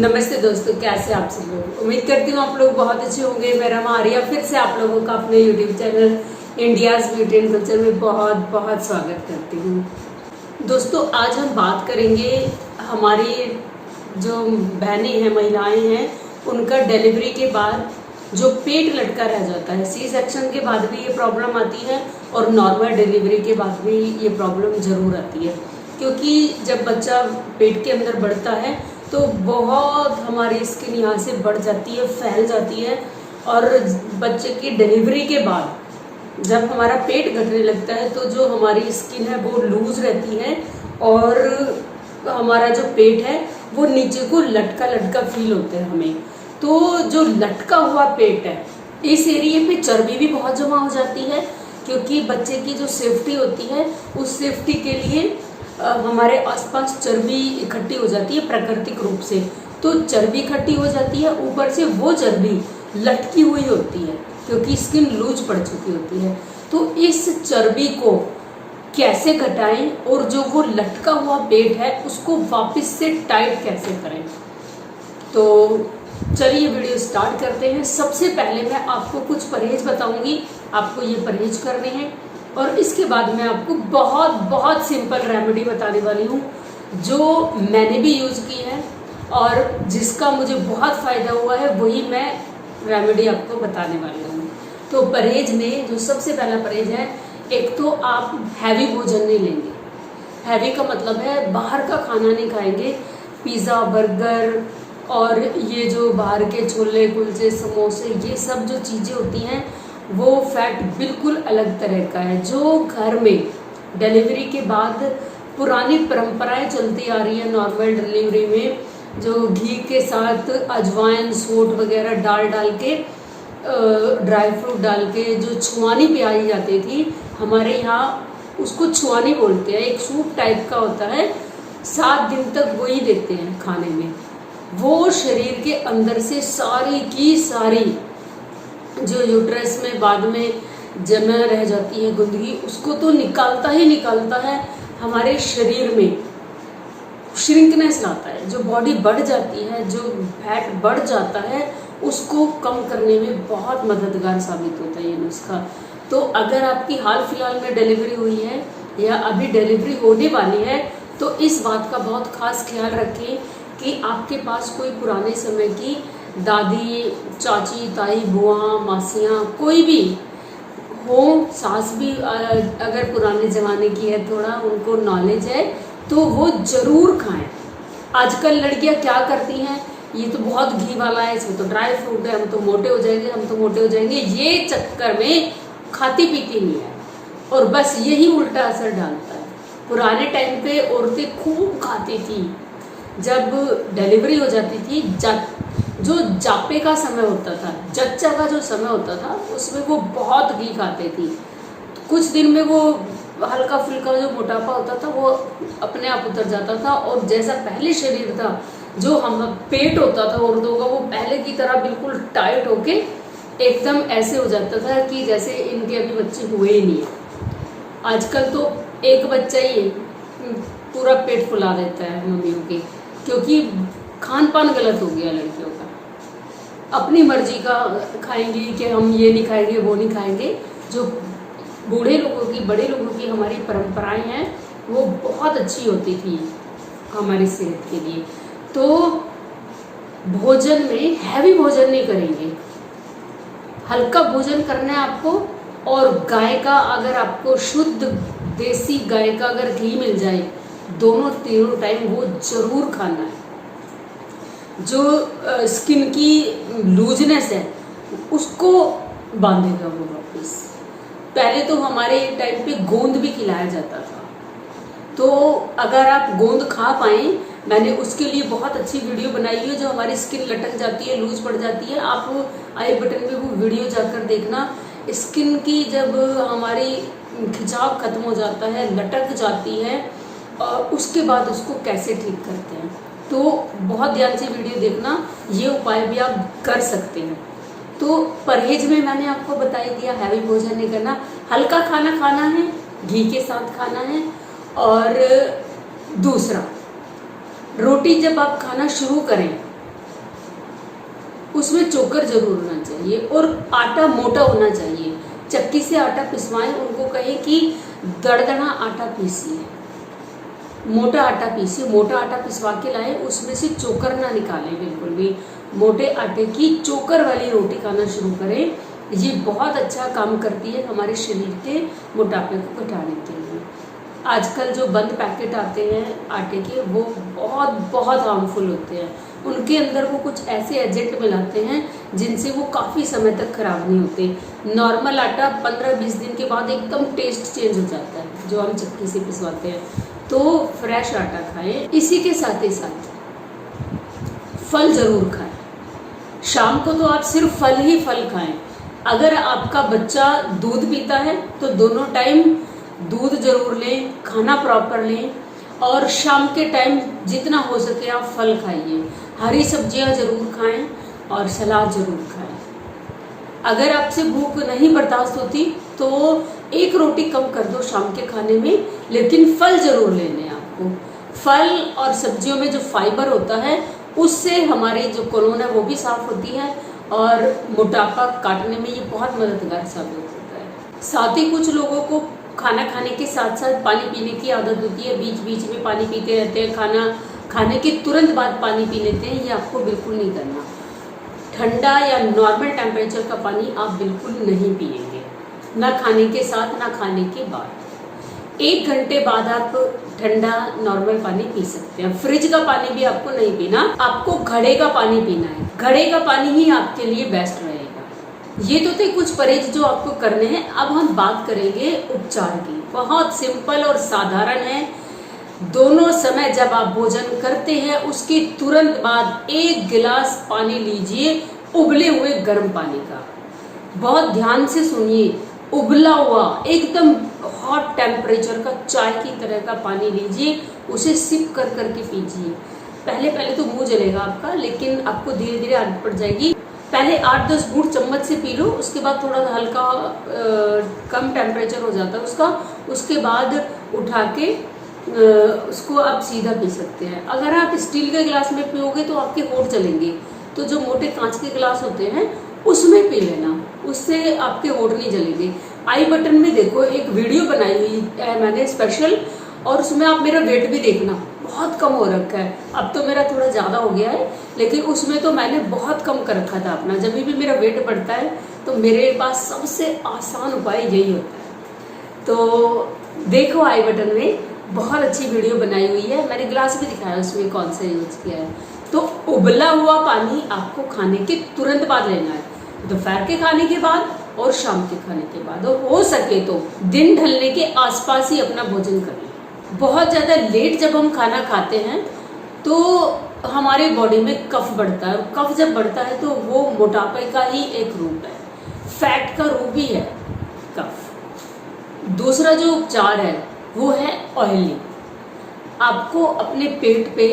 नमस्ते दोस्तों, कैसे आप सब लोग। उम्मीद करती हूँ आप लोग बहुत अच्छे होंगे। मेरा आर्या फिर से आप लोगों का अपने YouTube channel India's beauty and culture में बहुत बहुत स्वागत करती हूँ। दोस्तों, आज हम बात करेंगे हमारी जो बहनें हैं, महिलाएं हैं, उनका डिलीवरी के बाद जो पेट लटका रह जाता है। सी सेक्शन के बाद भी ये प्रॉब्लम आती है और नॉर्मल डिलीवरी के बाद भी ये प्रॉब्लम ज़रूर आती है, क्योंकि जब बच्चा पेट के अंदर बढ़ता है तो बहुत हमारी स्किन यहाँ से बढ़ जाती है, फैल जाती है। और बच्चे की डिलीवरी के बाद जब हमारा पेट घटने लगता है तो जो हमारी स्किन है वो लूज रहती है और हमारा जो पेट है वो नीचे को लटका लटका फील होता है हमें। तो जो लटका हुआ पेट है, इस एरिए पे चर्बी भी बहुत जमा हो जाती है, क्योंकि बच्चे की जो सेफ्टी होती है उस सेफ्टी के लिए हमारे आसपास चर्बी इकट्ठी हो जाती है प्राकृतिक रूप से। तो चर्बी इकट्ठी हो जाती है, ऊपर से वो चर्बी लटकी हुई होती है क्योंकि स्किन लूज पड़ चुकी होती है। तो इस चर्बी को कैसे घटाएं और जो वो लटका हुआ पेट है उसको वापस से टाइट कैसे करें, तो चलिए वीडियो स्टार्ट करते हैं। सबसे पहले मैं आपको कुछ परहेज बताऊंगी, आपको ये परहेज करने हैं, और इसके बाद मैं आपको बहुत बहुत सिंपल रेमेडी बताने वाली हूँ जो मैंने भी यूज़ की है और जिसका मुझे बहुत फ़ायदा हुआ है, वही मैं रेमेडी आपको बताने वाली हूँ। तो परहेज में जो सबसे पहला परहेज है, एक तो आप हैवी भोजन नहीं लेंगे। हैवी का मतलब है बाहर का खाना नहीं खाएंगे। पिज़्ज़ा, बर्गर और ये जो बाहर के छोले कुलचे, समोसे, ये सब जो चीज़ें होती हैं वो फैट बिल्कुल अलग तरह का है। जो घर में डिलीवरी के बाद पुरानी परंपराएं चलती आ रही है, नॉर्मल डिलीवरी में जो घी के साथ अजवाइन, सोंठ वगैरह डाल के, ड्राई फ्रूट डाल के जो छुआनी पिलाई जाती थी, हमारे यहाँ उसको छुआनी बोलते हैं। एक सूप टाइप का होता है, 7 दिन तक वही देते हैं खाने में। वो शरीर के अंदर से सारी की सारी जो यूट्रस में बाद में जमा रह जाती है गंदगी, उसको तो निकालता ही निकालता है। हमारे शरीर में श्रिंकनेस लाता है, जो बॉडी बढ़ जाती है, जो फैट बढ़ जाता है, उसको कम करने में बहुत मददगार साबित होता है ये नुस्खा। तो अगर आपकी हाल फिलहाल में डिलीवरी हुई है या अभी डिलीवरी होने वाली है, तो इस बात का बहुत खास ख्याल रखें कि आपके पास कोई पुराने समय की दादी, चाची, ताई, बुआ, मासियाँ कोई भी हो, सास भी अगर पुराने ज़माने की है, थोड़ा उनको नॉलेज है, तो वो ज़रूर खाएं। आजकल लड़कियां क्या करती हैं, ये तो बहुत घी वाला है, इसमें तो ड्राई फ्रूट है, हम तो मोटे हो जाएंगे, हम तो मोटे हो जाएंगे, ये चक्कर में खाती पीती नहीं है और बस यही उल्टा असर डालता है। पुराने टाइम पे औरतें खूब खाती थी। जब डिलीवरी हो जाती थी, जो जापे का समय होता था, जच्चा का जो समय होता था, उसमें वो बहुत घी खाते थी। कुछ दिन में वो हल्का फुल्का जो मोटापा होता था वो अपने आप उतर जाता था और जैसा पहले शरीर था, जो हम पेट होता था औरतों का, वो पहले की तरह बिल्कुल टाइट होके एकदम ऐसे हो जाता था कि जैसे इनके अभी बच्चे हुए ही नहीं है। आजकल तो एक बच्चा ही पूरा पेट फुला देता है मम्मियों के, क्योंकि खान पान गलत हो गया लड़कियों का। अपनी मर्जी का खाएंगी कि हम ये नहीं खाएंगे, वो नहीं खाएंगे। जो बूढ़े लोगों की, बड़े लोगों की हमारी परंपराएं हैं, वो बहुत अच्छी होती थी हमारी सेहत के लिए। तो भोजन में हैवी भोजन नहीं करेंगे, हल्का भोजन करना है आपको। और गाय का, अगर आपको शुद्ध देसी गाय का अगर घी मिल जाए, दोनों तीनों टाइम वो जरूर खाना है। जो स्किन की लूजनेस है उसको बांधेगा वो वापस। पहले तो हमारे टाइम पे गोंद भी खिलाया जाता था, तो अगर आप गोंद खा पाए, मैंने उसके लिए बहुत अच्छी वीडियो बनाई है। जो हमारी स्किन लटक जाती है, लूज पड़ जाती है, आप आई बटन में वो वीडियो जाकर देखना। स्किन की जब हमारी खिंचाव खत्म हो जाता है, लटक जाती है, उसके बाद उसको कैसे ठीक करते हैं, तो बहुत ध्यान से वीडियो देखना। ये उपाय भी आप कर सकते हैं। तो परहेज में मैंने आपको बता ही दिया, हैवी भोजन नहीं करना, हल्का खाना खाना है, घी के साथ खाना है। और दूसरा, रोटी जब आप खाना शुरू करें उसमें चोकर जरूर होना चाहिए और आटा मोटा होना चाहिए। चक्की से आटा पिसवाएं, उनको कहें कि दरदरा आटा पीसिए, मोटा आटा पीसिए, मोटा आटा पिसवा के लाए, उसमें से चोकर ना निकालें बिल्कुल भी। मोटे आटे की चोकर वाली रोटी खाना शुरू करें, ये बहुत अच्छा काम करती है हमारे शरीर के मोटापे को घटाने के लिए। आजकल जो बंद पैकेट आते हैं आटे के, वो बहुत बहुत हार्मफुल होते हैं। उनके अंदर वो कुछ ऐसे एजेंट मिलाते हैं जिनसे वो काफ़ी समय तक खराब नहीं होते। नॉर्मल आटा 15-20 दिन के बाद एकदम टेस्ट चेंज हो जाता है जो हम चक्की से पिसवाते हैं। तो फ्रेश आटा खाएं। इसी के साथ ही साथ फल जरूर खाएं। शाम को तो आप सिर्फ फल ही फल खाएं। अगर आपका बच्चा दूध पीता है तो दोनों टाइम दूध जरूर लें, खाना प्रॉपर लें, और शाम के टाइम जितना हो सके आप फल खाइए, हरी सब्जियां जरूर खाएं और सलाद जरूर खाएं। अगर आपसे भूख नहीं बर्दाश्त होती तो एक रोटी कम कर दो शाम के खाने में, लेकिन फल जरूर लेने आपको। फल और सब्जियों में जो फाइबर होता है उससे हमारे जो कोलोन है वो भी साफ होती है और मोटापा काटने में ये बहुत मददगार साबित होता है। साथ ही कुछ लोगों को खाना खाने के साथ साथ पानी पीने की आदत होती है, बीच बीच में पानी पीते रहते हैं, खाना खाने के तुरंत बाद पानी पी लेते हैं। ये आपको बिल्कुल नहीं करना। ठंडा या नॉर्मल टेम्परेचर का पानी आप बिल्कुल नहीं पिएंगे, ना खाने के साथ ना खाने के बाद। 1 घंटे बाद आप ठंडा नॉर्मल पानी पी सकते हैं। फ्रिज का पानी भी आपको नहीं पीना, आपको घड़े का पानी पीना है। घड़े का पानी ही आपके लिए बेस्ट रहेगा। ये तो थे कुछ परहेज जो आपको करने हैं। अब हम बात करेंगे उपचार की। बहुत सिंपल और साधारण है। दोनों समय जब आप भोजन करते हैं उसके तुरंत बाद 1 गिलास पानी लीजिए, उबले हुए गर्म पानी का। बहुत ध्यान से सुनिए, उबला हुआ एकदम हॉट टेम्परेचर का चाय की तरह का पानी लीजिए, उसे सिप कर करके पीजिए। पहले तो मुंह जलेगा आपका, लेकिन आपको धीरे धीरे आदत पड़ जाएगी। पहले 8-10 घूंट चम्मच से पी लो, उसके बाद थोड़ा हल्का कम टेम्परेचर हो जाता है उसका, उसके बाद उठा के उसको आप सीधा पी सकते हैं। अगर आप स्टील के गिलास में पियोगे तो आपके होठ जलेंगे, तो जो मोटे कांच के गिलास होते हैं उसमें पी लेना, उससे आपके होठ नहीं जलेंगे। आई बटन में देखो एक वीडियो बनाई हुई है मैंने स्पेशल, और उसमें आप मेरा वेट भी देखना, बहुत कम हो रखा है। अब तो मेरा थोड़ा ज़्यादा हो गया है, लेकिन उसमें तो मैंने बहुत कम कर रखा था अपना। जब भी मेरा वेट बढ़ता है तो मेरे पास सबसे आसान उपाय यही होता है। तो देखो आई बटन में बहुत अच्छी वीडियो बनाई हुई है, मैंने गिलास भी दिखाया उसमें कौन सा यूज किया है। तो उबला हुआ पानी आपको खाने के तुरंत बाद लेना है, दोपहर के खाने के बाद और शाम के खाने के बाद, और हो सके तो दिन ढलने के आसपास ही अपना भोजन कर लें। बहुत ज़्यादा लेट जब हम खाना खाते हैं तो हमारे बॉडी में कफ बढ़ता है, और कफ जब बढ़ता है तो वो मोटापे का ही एक रूप है, फैट का रूप ही है कफ। दूसरा जो उपचार है वो है ऑयलिंग। आपको अपने पेट पे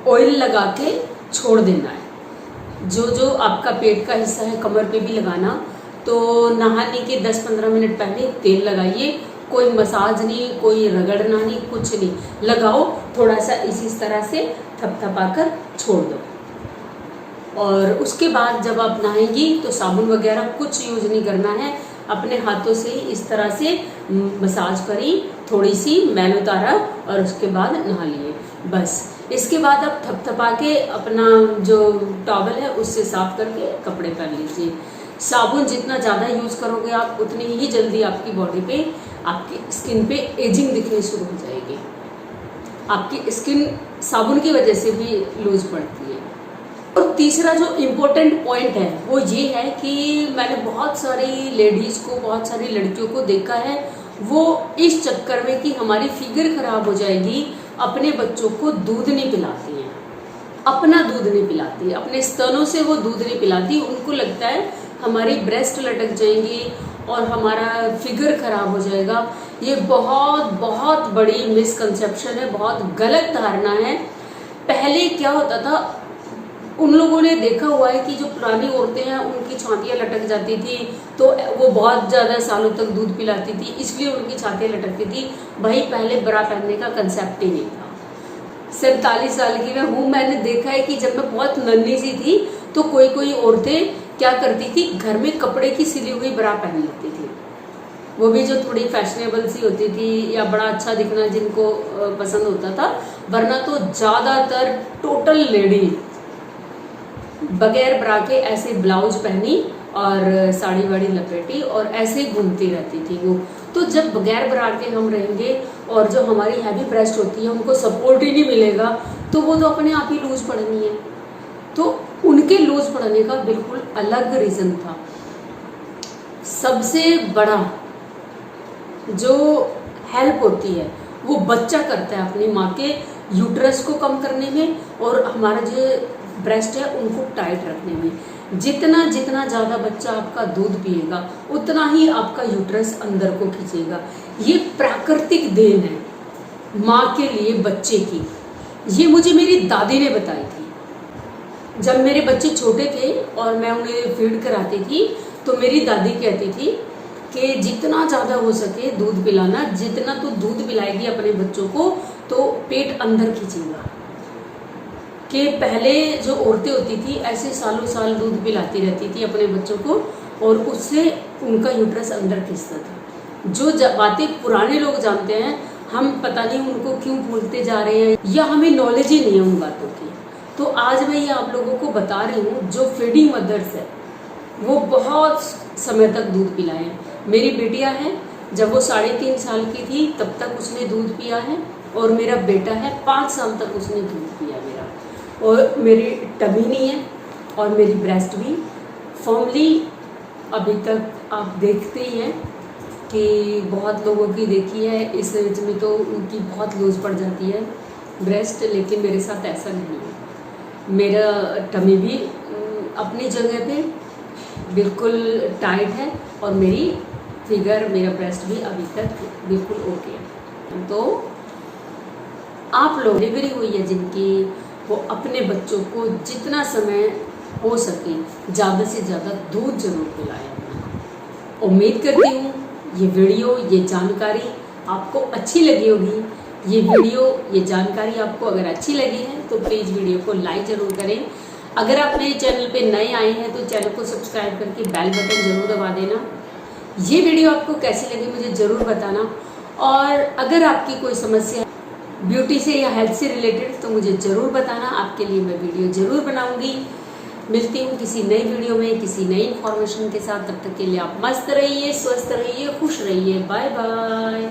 ऑयल लगा के छोड़ देना है। जो आपका पेट का हिस्सा है कमर पे भी लगाना। तो नहाने के 10-15 मिनट पहले तेल लगाइए, कोई मसाज नहीं, कोई रगड़ना नहीं, कुछ नहीं, लगाओ थोड़ा सा इसी तरह से थपथपा कर छोड़ दो। और उसके बाद जब आप नहाएंगी तो साबुन वगैरह कुछ यूज नहीं करना है, अपने हाथों से इस तरह से मसाज करी, थोड़ी सी मैल उतारा और उसके बाद नहा लिए बस। इसके बाद आप थपथपा के अपना जो टॉवल है उससे साफ करके कपड़े पहन लीजिए। साबुन जितना ज़्यादा यूज करोगे आप उतनी ही जल्दी आपकी बॉडी पे, आपकी स्किन पे एजिंग दिखनी शुरू हो जाएगी। आपकी स्किन साबुन की वजह से भी लूज पड़ती है। और तीसरा जो इम्पोर्टेंट पॉइंट है वो ये है कि मैंने बहुत सारी लेडीज़ को, बहुत सारी लड़कियों को देखा है, वो इस चक्कर में कि हमारी फिगर खराब हो जाएगी अपने बच्चों को दूध नहीं पिलाती हैं, अपना दूध नहीं पिलाती, अपने स्तनों से वो दूध नहीं पिलाती। उनको लगता है हमारी ब्रेस्ट लटक जाएंगी और हमारा फिगर खराब हो जाएगा। ये बहुत बहुत बड़ी मिसकंसेप्शन है, बहुत गलत धारणा है। पहले क्या होता था, उन लोगों ने देखा हुआ है कि जो पुरानी औरतें हैं उनकी छातियाँ लटक जाती थी तो वो बहुत ज़्यादा सालों तक दूध पिलाती थी, इसलिए उनकी छातियाँ लटकती थी। भाई पहले ब्रा पहनने का कंसेप्ट ही नहीं था। 47 साल की मैं हूँ, मैंने देखा है कि जब मैं बहुत नन्ही सी थी तो कोई कोई औरतें क्या करती थी, घर में कपड़े की सिली हुई ब्रा पहन लेती थी, वो भी जो थोड़ी फैशनेबल सी होती थी या बड़ा अच्छा दिखना जिनको पसंद होता था। वरना तो ज्यादातर टोटल लेडी बगैर ब्रा के ऐसे ब्लाउज पहनी और साड़ी वाड़ी लपेटी और ऐसे घूमती रहती थी वो। तो जब बगैर ब्रा के हम रहेंगे और जो हमारी हैवी ब्रेस्ट होती है उनको सपोर्ट ही नहीं मिलेगा, तो वो तो अपने आप ही लूज पड़नी है। तो उनके लूज पड़ने का बिल्कुल अलग रीजन था। सबसे बड़ा जो हेल्प होती है वो बच्चा करता है अपनी माँ के यूट्रस को कम करने में और हमारा जो ब्रेस्ट है उनको टाइट रखने में। जितना जितना ज़्यादा बच्चा आपका दूध पिएगा उतना ही आपका यूट्रस अंदर को खींचेगा। ये प्राकृतिक देन है माँ के लिए बच्चे की। ये मुझे मेरी दादी ने बताई थी। जब मेरे बच्चे छोटे थे और मैं उन्हें फीड कराती थी तो मेरी दादी कहती थी कि जितना ज़्यादा हो सके दूध पिलाना, जितना तो दूध पिलाएगी अपने बच्चों को तो पेट अंदर खींचेगा। कि पहले जो औरतें होती थी ऐसे सालों साल दूध पिलाती रहती थी अपने बच्चों को और उससे उनका यूट्रस अंदर खींचता था। जो बातें पुराने लोग जानते हैं हम पता नहीं उनको क्यों भूलते जा रहे हैं या हमें नॉलेज ही नहीं है उन बातों की। तो आज मैं ये आप लोगों को बता रही हूँ जो फीडिंग मदर्स है वो बहुत समय तक दूध पिलाएं। मेरी बेटिया है, जब वो 3.5 साल की थी तब तक उसने दूध पिया है और मेरा बेटा है 5 साल तक उसने दूध पिया मेरा। और मेरी टमी नहीं है और मेरी ब्रेस्ट भी फॉर्मली अभी तक आप देखते ही हैं कि बहुत लोगों की देखी है इस एज में तो उनकी बहुत लूज पड़ जाती है ब्रेस्ट, लेकिन मेरे साथ ऐसा नहीं है। मेरा टमी भी अपनी जगह पे बिल्कुल टाइट है और मेरी फिगर, मेरा ब्रेस्ट भी अभी तक बिल्कुल ओके है। तो आप लोग डिलीवरी हुई है जिनकी, वो अपने बच्चों को जितना समय हो सके ज़्यादा से ज़्यादा दूध जरूर पिलाएं। उम्मीद करती हूँ ये वीडियो, ये जानकारी आपको अच्छी लगी होगी। ये वीडियो, ये जानकारी आपको अगर अच्छी लगी है तो प्लीज़ वीडियो को लाइक ज़रूर करें। अगर आप मेरे चैनल पे नए आए हैं तो चैनल को सब्सक्राइब करके बेल बटन ज़रूर दबा देना। ये वीडियो आपको कैसी लगी मुझे ज़रूर बताना। और अगर आपकी कोई समस्या ब्यूटी से या हेल्थ से रिलेटेड तो मुझे ज़रूर बताना, आपके लिए मैं वीडियो ज़रूर बनाऊंगी। मिलती हूँ किसी नई वीडियो में किसी नई इन्फॉर्मेशन के साथ। तब तक के लिए आप मस्त रहिए, स्वस्थ रहिए, खुश रहिए। Bye bye.